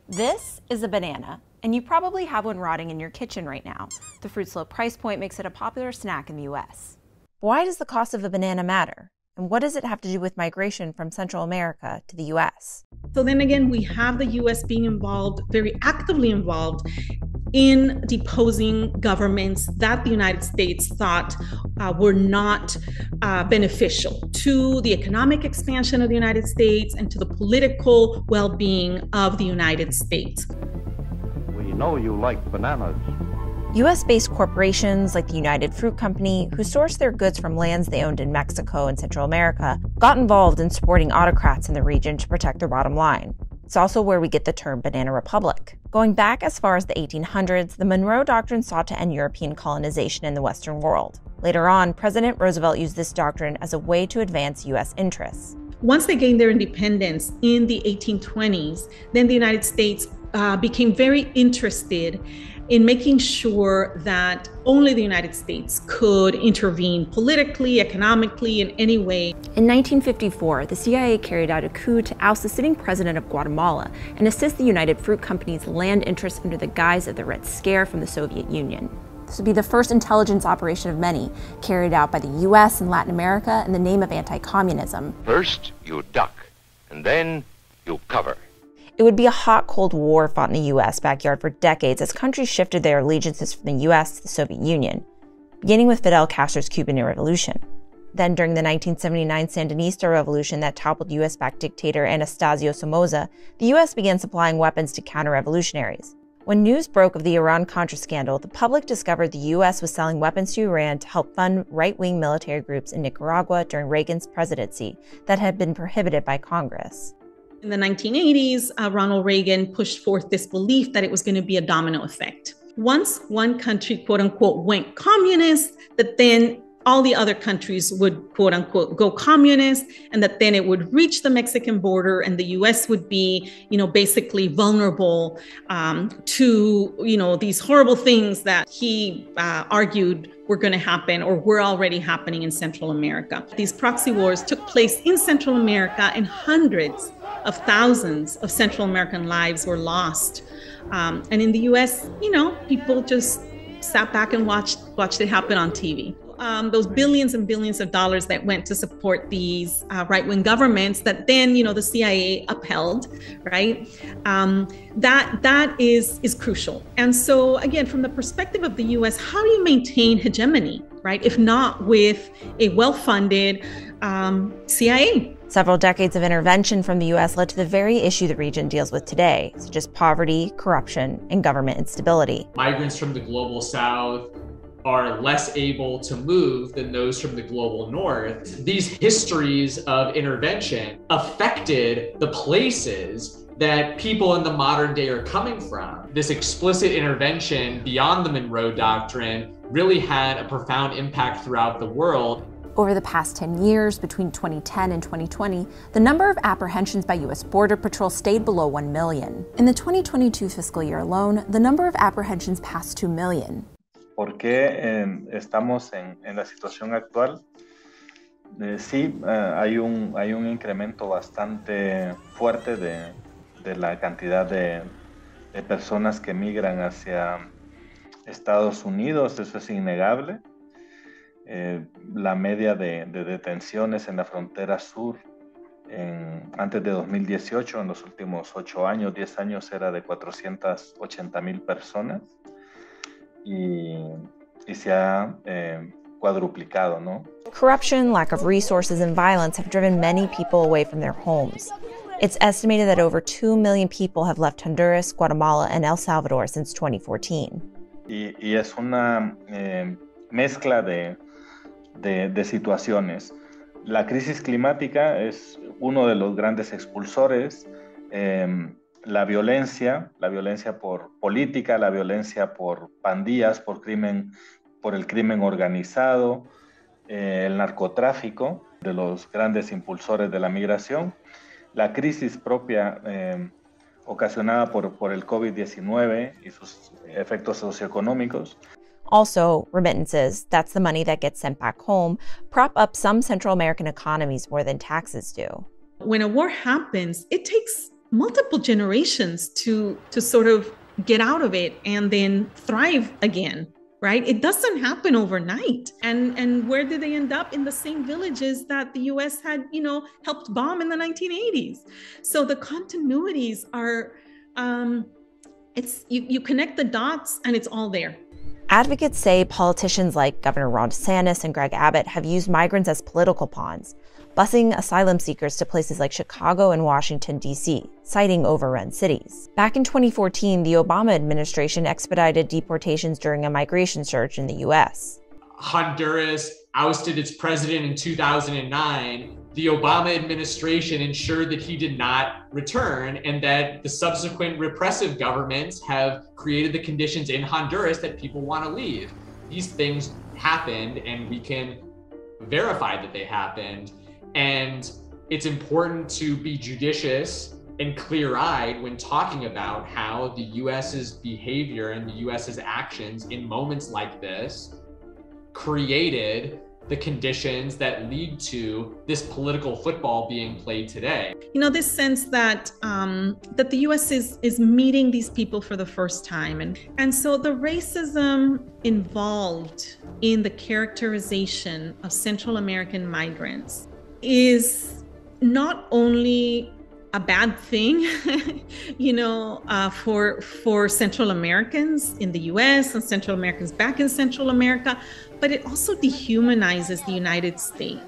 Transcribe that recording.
This is a banana, and you probably have one rotting in your kitchen right now. The fruit's low price point makes it a popular snack in the US. Why does the cost of a banana matter? And what does it have to do with migration from Central America to the US? So then again, we have the US being involved, very actively involved, in deposing governments that the United States thought were not beneficial to the economic expansion of the United States and to the political well-being of the United States. We know you like bananas. US-based corporations like the United Fruit Company, who sourced their goods from lands they owned in Mexico and Central America, got involved in supporting autocrats in the region to protect their bottom line. It's also where we get the term Banana Republic. Going back as far as the 1800s, the Monroe Doctrine sought to end European colonization in the Western world. Later on, President Roosevelt used this doctrine as a way to advance US interests. Once they gained their independence in the 1820s, then the United States became very interested in making sure that only the United States could intervene politically, economically, in any way. In 1954, the CIA carried out a coup to oust the sitting president of Guatemala and assist the United Fruit Company's land interests under the guise of the Red Scare from the Soviet Union. This would be the first intelligence operation of many carried out by the US and Latin America in the name of anti-communism. First, you duck, and then you cover. It would be a hot, cold war fought in the U.S. backyard for decades as countries shifted their allegiances from the U.S. to the Soviet Union, beginning with Fidel Castro's Cuban Revolution. Then, during the 1979 Sandinista Revolution that toppled U.S.-backed dictator Anastasio Somoza, the U.S. began supplying weapons to counter-revolutionaries. When news broke of the Iran-Contra scandal, the public discovered the U.S. was selling weapons to Iran to help fund right-wing military groups in Nicaragua during Reagan's presidency that had been prohibited by Congress. In the 1980s, Ronald Reagan pushed forth this belief that it was going to be a domino effect. Once one country, quote unquote, went communist, that then all the other countries would, quote unquote, go communist, and that then it would reach the Mexican border and the US would be, basically vulnerable to, these horrible things that he argued were going to happen or were already happening in Central America. These proxy wars took place in Central America, and hundreds of thousands of Central American lives were lost. And in the US, people just sat back and watched it happen on TV. Those billions and billions of dollars that went to support these right-wing governments that then, the CIA upheld, right? That is crucial. And so again, from the perspective of the US, how do you maintain hegemony, right? If not with a well-funded CIA. Several decades of intervention from the U.S. led to the very issue the region deals with today, such as poverty, corruption, and government instability. Migrants from the global south are less able to move than those from the global north. These histories of intervention affected the places that people in the modern day are coming from. This explicit intervention beyond the Monroe Doctrine really had a profound impact throughout the world. Over the past 10 years, between 2010 and 2020, the number of apprehensions by U.S. Border Patrol stayed below 1 million. In the 2022 fiscal year alone, the number of apprehensions passed 2 million. ¿Por qué estamos en la situación actual? Sí, hay un incremento bastante fuerte de la cantidad de personas que migran hacia Estados Unidos, eso es innegable. La media de detenciones en la frontera sur antes de 2018, en los últimos 8 años, 10 años, era de 480,000 personas y se ha cuadruplicado, ¿no? Corruption, lack of resources, and violence have driven many people away from their homes. It's estimated that over 2 million people have left Honduras, Guatemala, and El Salvador since 2014. Y es una mezcla de situaciones. La crisis climática es uno de los grandes expulsores, la violencia por política, la violencia por pandillas, por el crimen organizado, el narcotráfico, de los grandes impulsores de la migración, la crisis propia ocasionada por el COVID-19 y sus efectos socioeconómicos. Also, remittances, that's the money that gets sent back home, prop up some Central American economies more than taxes do. When a war happens, it takes multiple generations to sort of get out of it and then thrive again, right? It doesn't happen overnight. And where did they end up? In the same villages that the US had, helped bomb in the 1980s. So the continuities are, you connect the dots and it's all there. Advocates say politicians like Governor Ron DeSantis and Greg Abbott have used migrants as political pawns, busing asylum seekers to places like Chicago and Washington, D.C., citing overrun cities. Back in 2014, the Obama administration expedited deportations during a migration surge in the U.S. Honduras ousted its president in 2009. The Obama administration ensured that he did not return, and that the subsequent repressive governments have created the conditions in Honduras that people want to leave. These things happened, and we can verify that they happened. And it's important to be judicious and clear-eyed when talking about how the US's behavior and the US's actions in moments like this created the conditions that lead to this political football being played today. This sense that that the U.S. is meeting these people for the first time, and so the racism involved in the characterization of Central American migrants is not only a bad thing, for Central Americans in the U.S. and Central Americans back in Central America, but it also dehumanizes the United States.